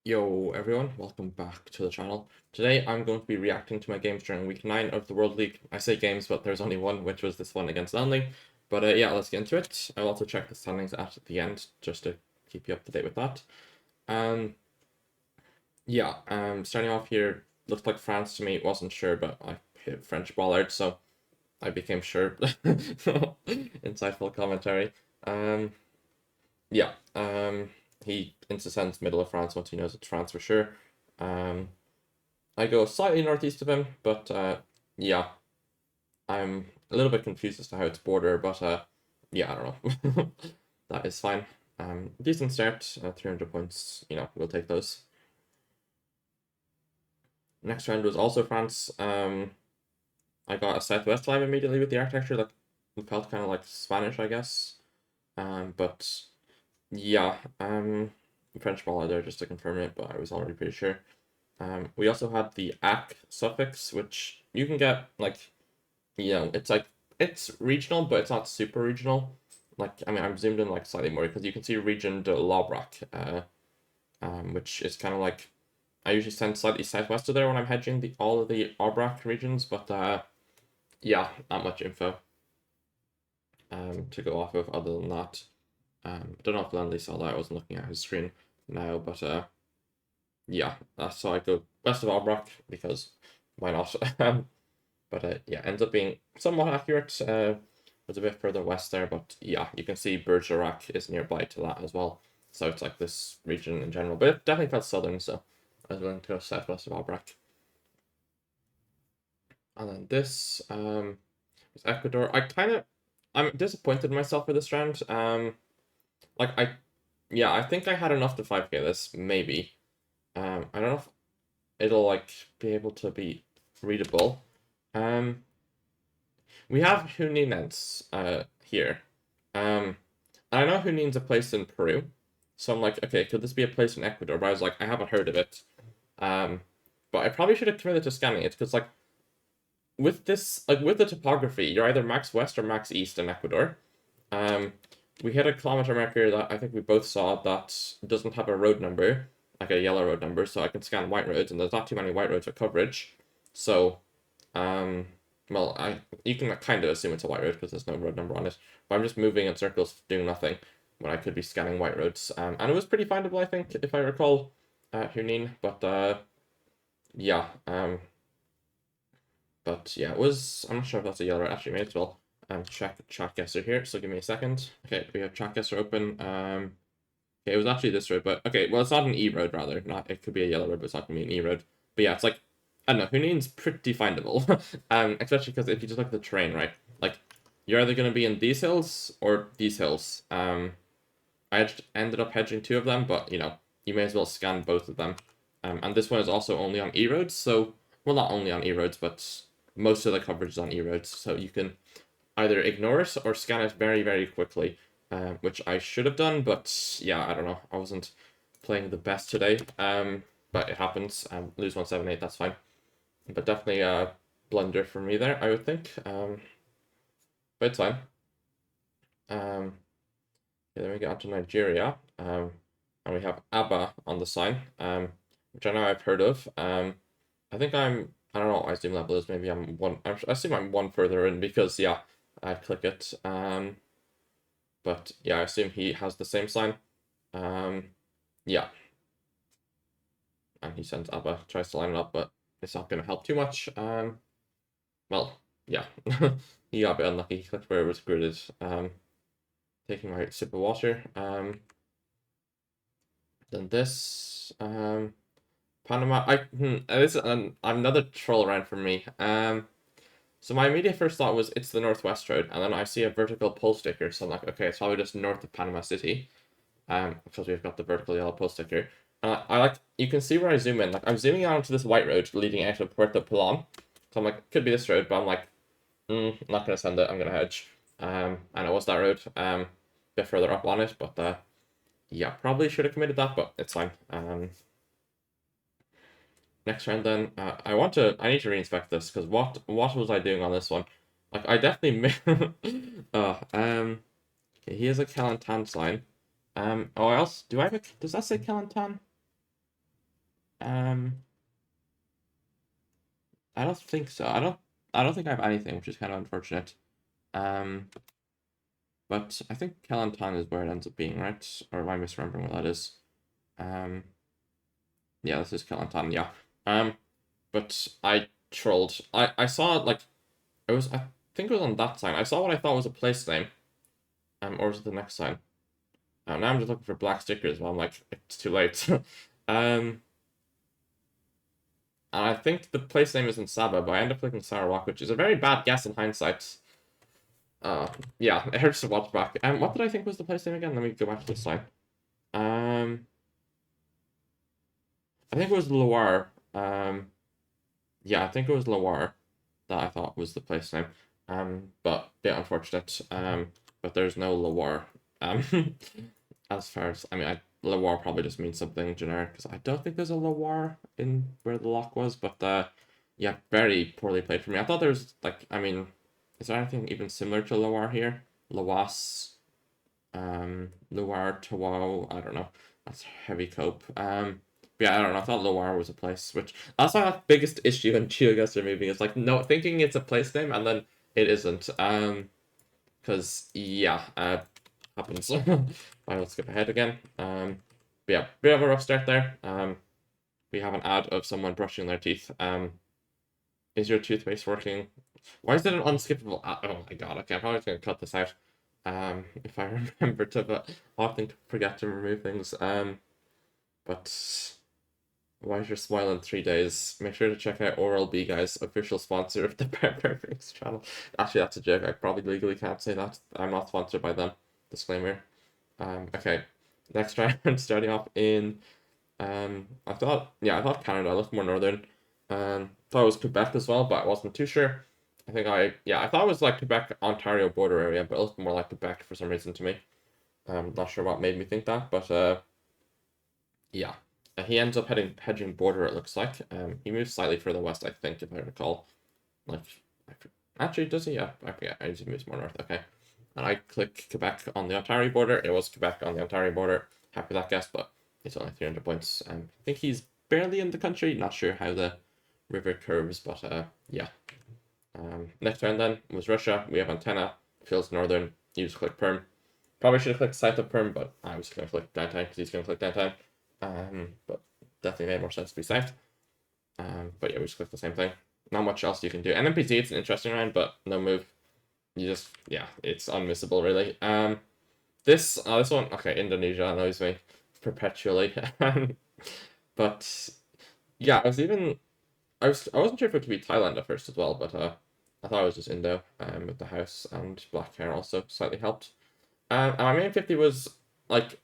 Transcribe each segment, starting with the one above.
Yo everyone, welcome back to the channel. Today I'm going to be reacting to my games during week 9 of the World League. I say games, but there's only one, which was this one against Lanley. But yeah, let's get into it. I'll also check the standings at the end, just to keep you up to date with that. Starting off here, looked like France to me, wasn't sure, but I hit French Bollard, so I became sure. Insightful commentary. Um, yeah, he intercepts middle of France once he knows it's France for sure. I go slightly northeast of him, but yeah, I'm a little bit confused as to how it's border, but yeah, I don't know. That is fine. Decent start, 300 points, we'll take those. Next round was also France. I got a southwest line immediately with the architecture that felt kind of like Spanish, I guess. But yeah, French ball there just to confirm it, but I was already pretty sure. We also had the "-ac" suffix, which you can get like, it's regional, but it's not super regional. Like, I mean, I'm zoomed in like slightly more because you can see region de l'Aubrac, which is kind of like, I usually send slightly southwest of there when I'm hedging all of the Aubrac regions, but yeah, not much info to go off of other than that. I don't know if Landley saw that. I wasn't looking at his screen now, but yeah, so I go west of Albrook because why not? But yeah, ends up being somewhat accurate. Was a bit further west there, but yeah, you can see Bergerac is nearby to that as well. So it's like this region in general, but it definitely felt southern, so I was going to go southwest of Albrook. And then this was Ecuador. I'm disappointed in myself for this round. Like I think I had enough to 5k this, maybe. I don't know if it'll like be able to be readable. We have Juninense here. I know Junin's a place in Peru, so I'm like, okay, could this be a place in Ecuador? But I was like, I haven't heard of it. But I probably should have committed to scanning it because like with this, like with the topography, you're either max west or max east in Ecuador. We hit a kilometer marker that I think we both saw that doesn't have a road number, like a yellow road number, so I can scan white roads, and there's not too many white roads for coverage. So, well, you can kind of assume it's a white road because there's no road number on it. But I'm just moving in circles, doing nothing, when I could be scanning white roads. And it was pretty findable, I think, if I recall, Junin. Yeah, but yeah, it was. I'm not sure if that's a yellow road. Actually, may as well check Geoguessr here. So give me a second. Okay, we have Geoguessr open. Okay, it was actually this road, but okay, well, it's not an E road, rather. Not, it could be a yellow road, but it's not gonna be an E road. But yeah, it's like, I don't know, Hunin's pretty findable. Especially because if you just look at the terrain, right? Like, you're either gonna be in these hills or these hills. I ended up hedging two of them, but you may as well scan both of them. And this one is also only on E roads, so well, not only on E roads, but most of the coverage is on E roads, so you can either ignore it or scan it very, very quickly. Which I should have done, but yeah, I don't know. I wasn't playing the best today, but it happens. Lose 178, that's fine. But definitely a blunder for me there, I would think. But it's fine. Yeah, then we get on to Nigeria, and we have ABBA on the sign, which I know I've heard of. I think I don't know what my Zoom level is. Maybe I assume I'm one further in because yeah, I click it. But yeah, I assume he has the same sign. Yeah. And he sends Abba, tries to line it up, but it's not going to help too much. Well, yeah. He got a bit unlucky. He clicked where it was gridded. Taking my sip of water. Then this. Panama. This is another troll around for me. So my immediate first thought was it's the Northwest Road, and then I see a vertical pole sticker, so I'm like, okay, it's probably just north of Panama City. Because we've got the vertical yellow pole sticker. I like, you can see where I zoom in. Like, I'm zooming out onto this white road leading out of Puerto Pilon. So I'm like, could be this road, but I'm like, I'm not gonna send it. I'm gonna hedge. And it was that road. Bit further up on it, but yeah, probably should have committed that, but it's fine. Next round then, I need to reinspect this because what was I doing on this one? Like, I definitely okay, he has a Kelantan sign. Oh, else do I have a? Does that say Kelantan? I don't think so. I don't think I have anything, which is kind of unfortunate. But I think Kelantan is where it ends up being, right? Or am I misremembering what that is? Um, yeah, this is Kelantan, yeah. But I trolled. I saw it like I think it was on that sign. I saw what I thought was a place name. Or was it the next sign? Now I'm just looking for black stickers. Well, I'm like, it's too late. And I think the place name is in Sabah, but I end up clicking Sarawak, which is a very bad guess in hindsight. Yeah, it hurts to watch back. What did I think was the place name again? Let me go back to this sign. I think it was Loire. Yeah, I think it was Loire that I thought was the place name. But bit unfortunate. But there's no Loire. As far as Loire probably just means something generic because I don't think there's a Loire in where the lock was. But yeah, very poorly played for me. I thought there's like is there anything even similar to Loire here? Loas, Loire, Tawau. I don't know. That's heavy cope. Yeah, I don't know. I thought Loire was a place, which that's my biggest issue in Geoguessr moving is like no thinking it's a place name and then it isn't. Because yeah, happens. Let's skip ahead again. But yeah, bit of a rough start there. We have an ad of someone brushing their teeth. Is your toothpaste working? Why is it an unskippable ad? Oh my god, okay, I'm probably gonna cut this out. If I remember to, but I often forget to remove things. But why is your smile in 3 days? Make sure to check out Oral-B, guys, official sponsor of the Perfects channel. Actually, that's a joke. I probably legally can't say that. I'm not sponsored by them. Disclaimer. Okay. Next round, starting off in I thought Canada looked more northern. Thought it was Quebec as well, but I wasn't too sure. I thought it was like Quebec Ontario border area, but it looked more like Quebec for some reason to me. Not sure what made me think that, but yeah. He ends up hedging border, it looks like. He moves slightly further west, I think, if I recall. Like, actually, does he? Yeah, I forget. He moves more north. Okay. And I click Quebec on the Ontario border. It was Quebec on the Ontario border. Happy with that guess, but it's only 300 points. I think he's barely in the country. Not sure how the river curves, but yeah. Next round then was Russia. We have Antenna. Feels northern. Use click Perm. Probably should have clicked south of Perm, but I was going to click downtown because he's going to click downtown. But definitely made more sense to be south. But yeah, we just click the same thing. Not much else you can do. NMPZ, it's an interesting round, but no move. You just, yeah, it's unmissable, really. This one, okay, Indonesia annoys me perpetually. But yeah, I wasn't sure if it could be Thailand at first as well, but I thought it was just Indo, with the house and black hair also slightly helped. And my main 50 was like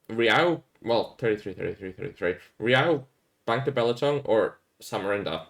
Riau, well, 33, 33, 33. Riau, Bangka Belitung, or Samarinda.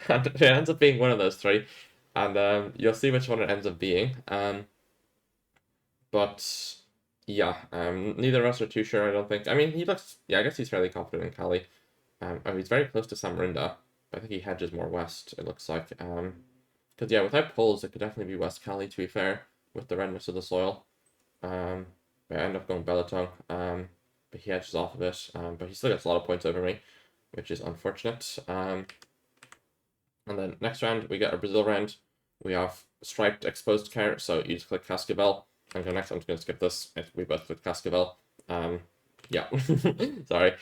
And it ends up being one of those three. And you'll see which one it ends up being. But yeah, neither of us are too sure, I don't think. I mean, he looks, yeah, I guess he's fairly confident in Cali. He's very close to Samarinda, but I think he hedges more west, it looks like. Because yeah, without poles, it could definitely be West Cali, to be fair, with the redness of the soil. But I end up going Belitung. But he edges off of it. But he still gets a lot of points over me, which is unfortunate. And then next round, we get a Brazil round. We have striped exposed carrot, so you just click Cascavel. And go next, I'm just going to skip this. We both click Cascavel. Yeah, sorry.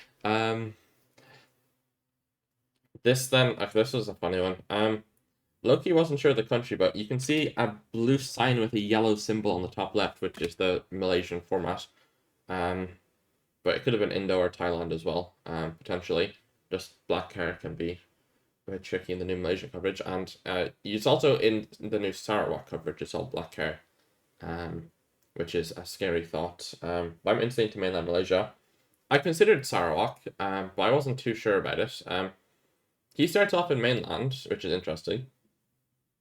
This then, this was a funny one. Loki wasn't sure of the country, but you can see a blue sign with a yellow symbol on the top left, which is the Malaysian format. But it could have been Indo or Thailand as well, potentially. Just black hair can be a bit tricky in the new Malaysia coverage. And it's also in the new Sarawak coverage, it's all black hair, which is a scary thought. But I'm instantly to mainland Malaysia. I considered Sarawak, but I wasn't too sure about it. He starts off in mainland, which is interesting,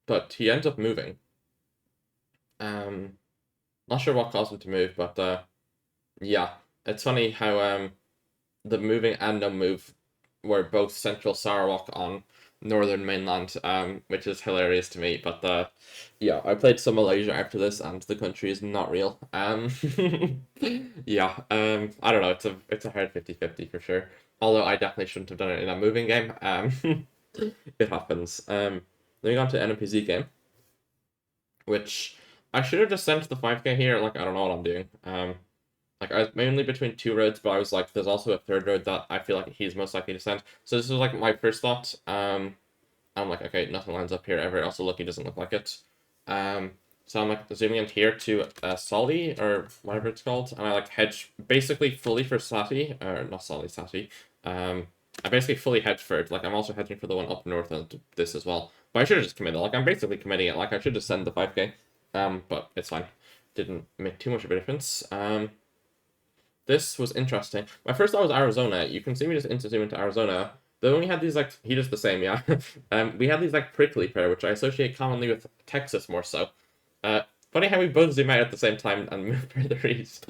but he ends up moving. Not sure what caused him to move, but yeah, it's funny how the moving and no move were both central Sarawak on northern mainland, which is hilarious to me. But yeah, I played some Malaysia after this, and the country is not real. Yeah, I don't know. It's a hard 50-50 for sure. Although I definitely shouldn't have done it in a moving game. It happens. Moving on to NMPZ game, which I should have just sent the 5k here. Like, I don't know what I'm doing. Like, I was mainly between two roads, but I was like, there's also a third road that I feel like he's most likely to send. So this was like my first thought. I'm like, okay, nothing lines up here ever. Also, look, he doesn't look like it. So I'm like zooming in here to Solly or whatever it's called, and I like hedge basically fully for Sati, or not Solly, Sati. I basically fully hedge for it. Like, I'm also hedging for the one up north and this as well. But I should have just committed. Like, I'm basically committing it. Like, I should just send the 5k. But it's fine. Didn't make too much of a difference. This was interesting. My first thought was Arizona. You can see me just zoom into Arizona. They only had these, like, he does the same, yeah. We had these, like, prickly pair, which I associate commonly with Texas more so. Funny how we both zoom out at the same time and move further east.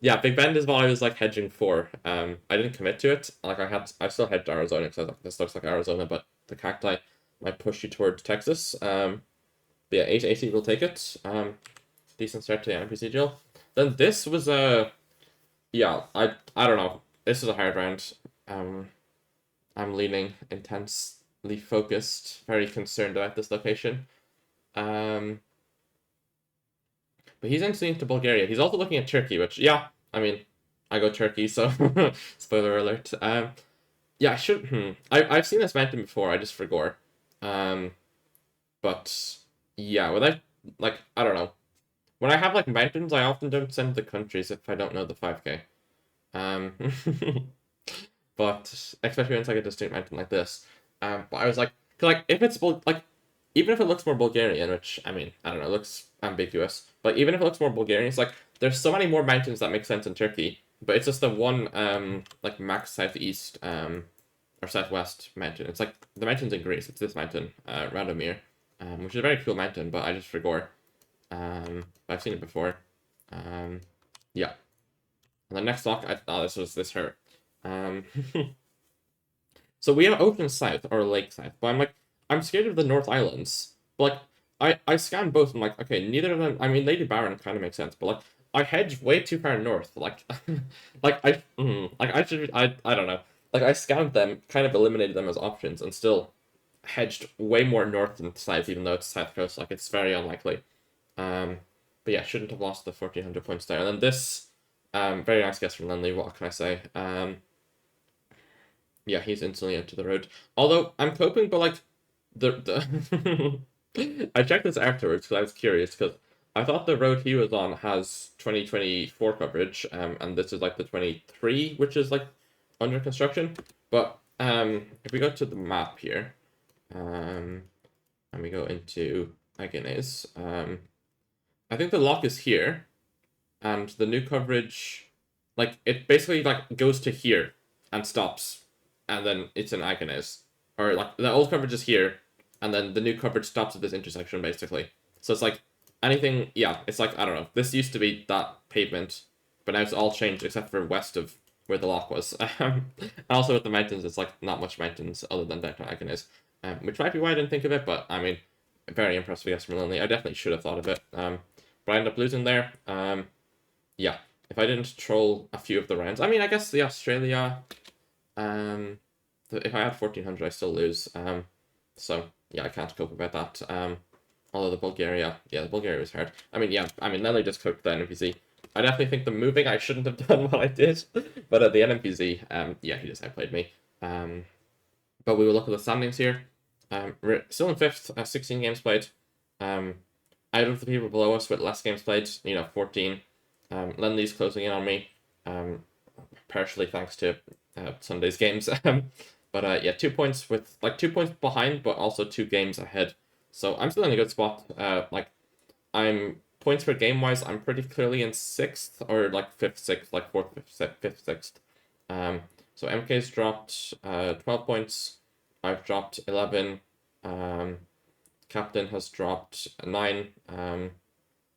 Yeah, Big Bend is what I was, like, hedging for. I didn't commit to it. Like, I still hedged Arizona, because I was like, this looks like Arizona, but the cacti might push you towards Texas. But yeah, 880 will take it. Decent start to the NPC drill. Then this was a... Yeah, I don't know. This is a hard round. I'm leaning intensely focused, very concerned about this location. But he's instantly into Bulgaria. He's also looking at Turkey, which, yeah, I mean, I go Turkey, so spoiler alert. Yeah, I should. I've seen this mountain before. I just forgot. But yeah, without I don't know. When I have like mountains, I often don't send the countries if I don't know the 5k. But especially when it's like a distinct mountain like this. But I was like, cause like if it's like, even if it looks more Bulgarian, which I mean, I don't know, it looks ambiguous. But even if it looks more Bulgarian, it's like there's so many more mountains that make sense in Turkey. But it's just the one like max southeast or southwest mountain. It's like the mountains in Greece. It's this mountain, Radomir, which is a very cool mountain. But I just forgot. But I've seen it before. Yeah. And the next lock, I thought this hurt. So we have Ocean South or Lake South, but I'm scared of the North Islands. But like I scanned both. I'm like, okay, neither of them. I mean, Lady Baron kind of makes sense, but like I hedge way too far north. Like, like I should. I don't know. Like I scanned them, kind of eliminated them as options, and still hedged way more north than south, even though it's south coast. Like it's very unlikely. But yeah, shouldn't have lost the 1400 points there. And then this, very nice guess from Lenley. What can I say? Yeah, he's instantly into the road. Although I'm coping, but like the I checked this afterwards because I was curious because I thought the road he was on has 2024 coverage, and this is like the 23, which is like under construction. But if we go to the map here, and we go into Agenes, I think the lock is here, and the new coverage, like it basically like goes to here and stops, and then it's in Agenes, or like the old coverage is here, and then the new coverage stops at this intersection basically. So it's like anything, yeah, it's like I don't know. This used to be that pavement, but now it's all changed except for west of where the lock was. And also with the mountains, it's like not much mountains other than downtown Agenes, which might be why I didn't think of it. But I mean, very impressive guess from Lonely. I definitely should have thought of it. But I ended up losing there. Yeah, if I didn't troll a few of the rounds, I mean, I guess the Australia, if I had 1400, I still lose. So yeah, I can't cope about that. Although the Bulgaria was hard. I mean, yeah, I mean, Nelly just cooked the NMPZ. I definitely think the moving, I shouldn't have done what I did, but at the NMPZ, yeah, he just outplayed me. But we will look at the standings here. We're still in 5th, 16 games played. Out of the people below us with less games played, 14. Lenley's closing in on me, partially thanks to Sunday's games. But yeah, 2 points with 2 points behind, but also 2 games ahead. So I'm still in a good spot. I'm points per game wise, I'm pretty clearly in 6th or 5th, 6th, 4th, 5th, 6th. So MK's dropped 12 points. I've dropped 11. Captain has dropped 9,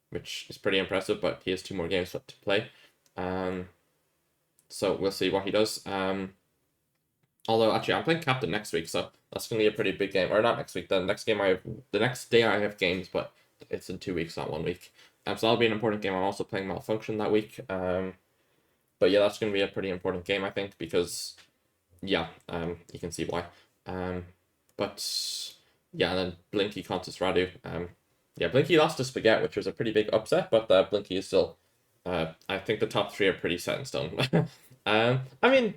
which is pretty impressive, but he has 2 more games left to play. So we'll see what he does. Although actually I'm playing Captain next week, so that's gonna be a pretty big game. Or not next week, the next day I have games, but it's in 2 weeks, not 1 week. So that'll be an important game. I'm also playing Malfunction that week. But yeah, that's gonna be a pretty important game, I think, because yeah, you can see why. But yeah, and then Blinky Contis Radu. Yeah, Blinky lost to Spaghetti, which was a pretty big upset, but Blinky is still. I think the top three are pretty set in stone. I mean,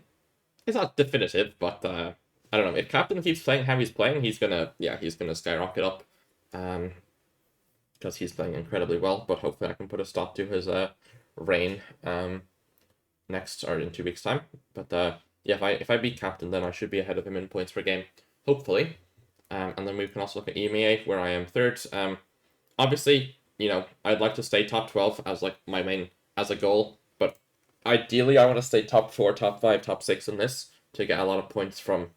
it's not definitive, but I don't know. If Captain keeps playing how he's playing, he's gonna skyrocket up. Because he's playing incredibly well. But hopefully, I can put a stop to his reign next or in 2 weeks' time. But yeah, if I beat Captain, then I should be ahead of him in points per game, hopefully. And then we can also look at EMEA, where I am third. Obviously, I'd like to stay top 12 as like my main as a goal, but ideally I want to stay top 4, top 5, top 6 in this to get a lot of points from,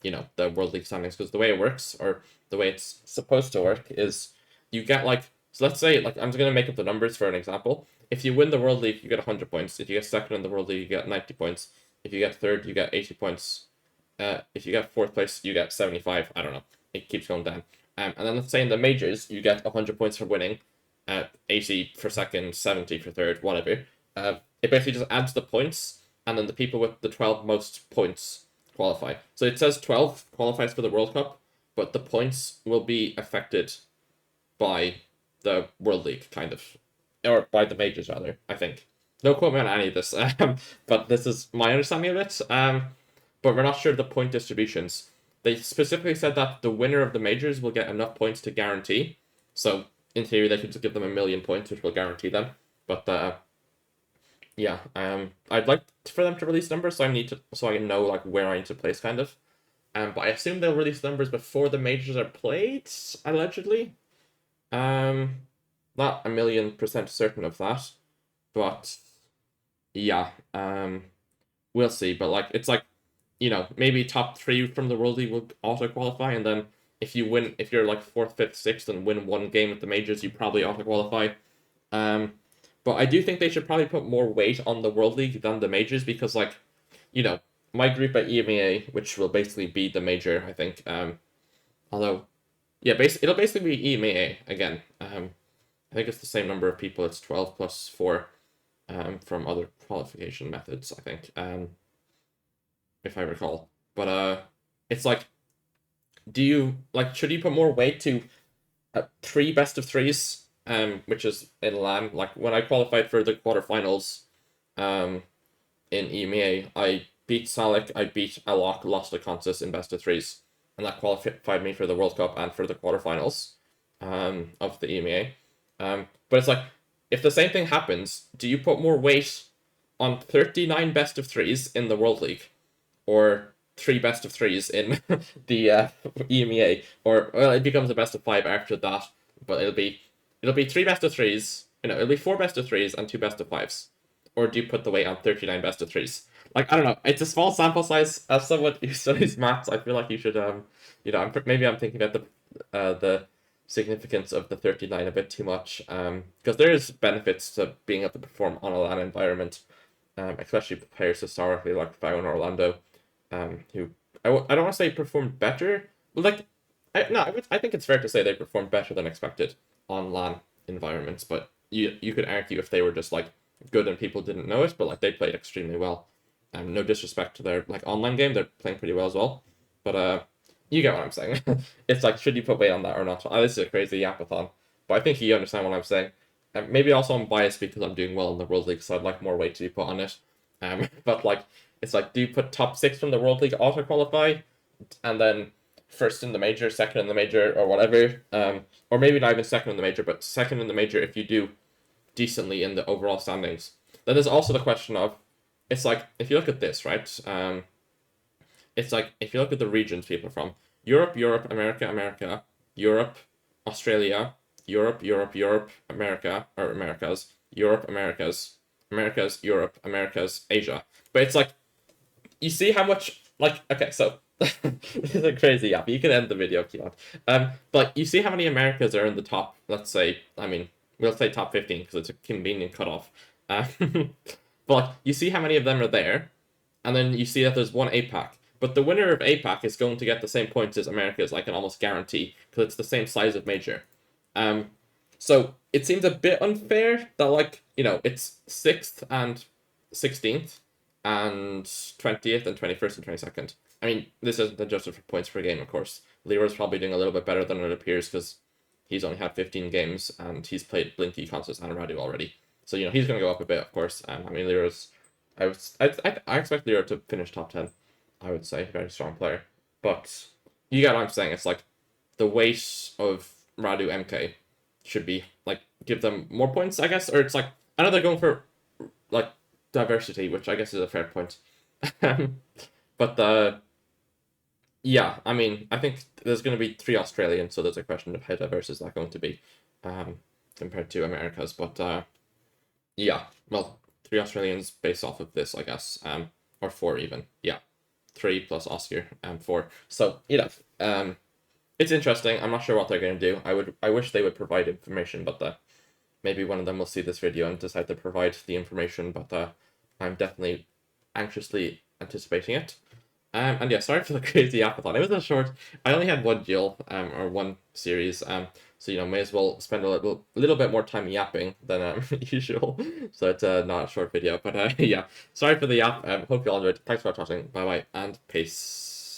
the World League standings. Because the way it works, or the way it's supposed to work, is you get so let's say I'm just gonna make up the numbers for an example. If you win the World League, you get 100 points. If you get second in the World League, you get 90 points. If you get third, you get 80 points. If you get fourth place, you get 75. I don't know. It keeps going down. And then let's say in the majors, you get 100 points for winning, 80 for second, 70 for third, whatever. It basically just adds the points, and then the people with the 12 most points qualify. So it says 12 qualifies for the World Cup, but the points will be affected by the World League, kind of. Or by the majors, rather, I think. No quote me on any of this, but this is my understanding of it. But we're not sure of the point distributions. They specifically said that the winner of the majors will get enough points to guarantee. So, in theory, they could just give them 1,000,000 points, which will guarantee them. But, yeah, I'd like for them to release numbers, so I know like where I need to place, kind of. But I assume they'll release numbers before the majors are played, allegedly. Not 1,000,000% certain of that, but yeah, we'll see. But it's maybe top 3 from the World League will auto qualify, and then if you're like 4th, 5th, 6th, and win one game at the majors, you probably auto qualify. But I do think they should probably put more weight on the World League than the majors, because my group at EMEA, which will basically be the major, I think. Although, yeah, it'll basically be EMEA again. I think it's the same number of people. It's 12 plus 4 from other qualification methods, I think, if I recall. But it's should you put more weight to 3 best of 3s, which is in LAN? Like, when I qualified for the quarterfinals in EMEA, I beat Salik, I beat Alok, lost to Consus in best of 3s, and that qualified me for the World Cup and for the quarterfinals of the EMEA. But it's if the same thing happens, do you put more weight on 39 best of 3s in the World League, or 3 best of 3s in the EMEA, or it becomes a best of 5 after that, but it'll be 3 best of 3s, it'll be 4 best of 3s and 2 best of 5s, or do you put the weight on 39 best of 3s? I don't know. It's a small sample size. As someone who studies maths, I feel like you should maybe I'm thinking about the significance of the 39 a bit too much, because there is benefits to being able to perform on a LAN environment, especially players historically like Fao and Orlando, who I don't want to say performed better, but I think it's fair to say they performed better than expected on LAN environments. But you could argue if they were just good and people didn't know it, but they played extremely well. No disrespect to their online game, they're playing pretty well as well. But you get what I'm saying. It's should you put weight on that or not? This is a crazy yapathon, but I think you understand what I'm saying. Maybe also I'm biased because I'm doing well in the World League, so I'd like more weight to be put on it. But it's do you put top 6 from the World League auto qualify, and then first in the major, second in the major, or whatever, or maybe not even second in the major, but second in the major if you do decently in the overall standings. Then there's also the question of, it's if you look at this, right? It's if you look at the regions people are from: Europe, America, Europe, Australia, Europe, America, or Americas, Europe, Americas, Europe, Americas, Asia. But it's you see how much, okay, so this is a crazy app. You can end the video if you want. But you see how many Americas are in the top, let's say, we'll say top 15 because it's a convenient cutoff. But you see how many of them are there, and then you see that there's one APAC. But the winner of APAC is going to get the same points as Americas, I can almost guarantee, because it's the same size of major. So it seems a bit unfair that it's 6th and 16th, and 20th and 21st and 22nd. I mean, this isn't adjusted for points per game, of course. Leroy's probably doing a little bit better than it appears because he's only had 15 games and he's played Blinky, Constance, and Radu already. So, you know, he's going to go up a bit, of course. I mean, Leroy's... I expect Leroy to finish top 10, I would say. Very strong player. But you get what I'm saying. It's like the weight of Radu MK should be, like, give them more points, I guess. Or it's like, I know they're going for, like, diversity, which I guess is a fair point. But yeah, I mean, I think there's going to be 3 Australians, so there's a question of how diverse is that going to be compared to America's. But yeah, well, 3 Australians based off of this, I guess, or 4 even. Yeah, 3 plus Oscar, 4. So you know, it's interesting. I'm not sure what they're going to do. I wish they would provide information, but maybe one of them will see this video and decide to provide the information. But I'm definitely anxiously anticipating it. And yeah, sorry for the crazy yapathon. It was a short. I only had 1 deal, or 1 series. So you know, may as well spend a little bit more time yapping than usual. So it's not a short video. But yeah, sorry for the yap. Hope you all enjoyed. Thanks for watching. Bye bye and peace.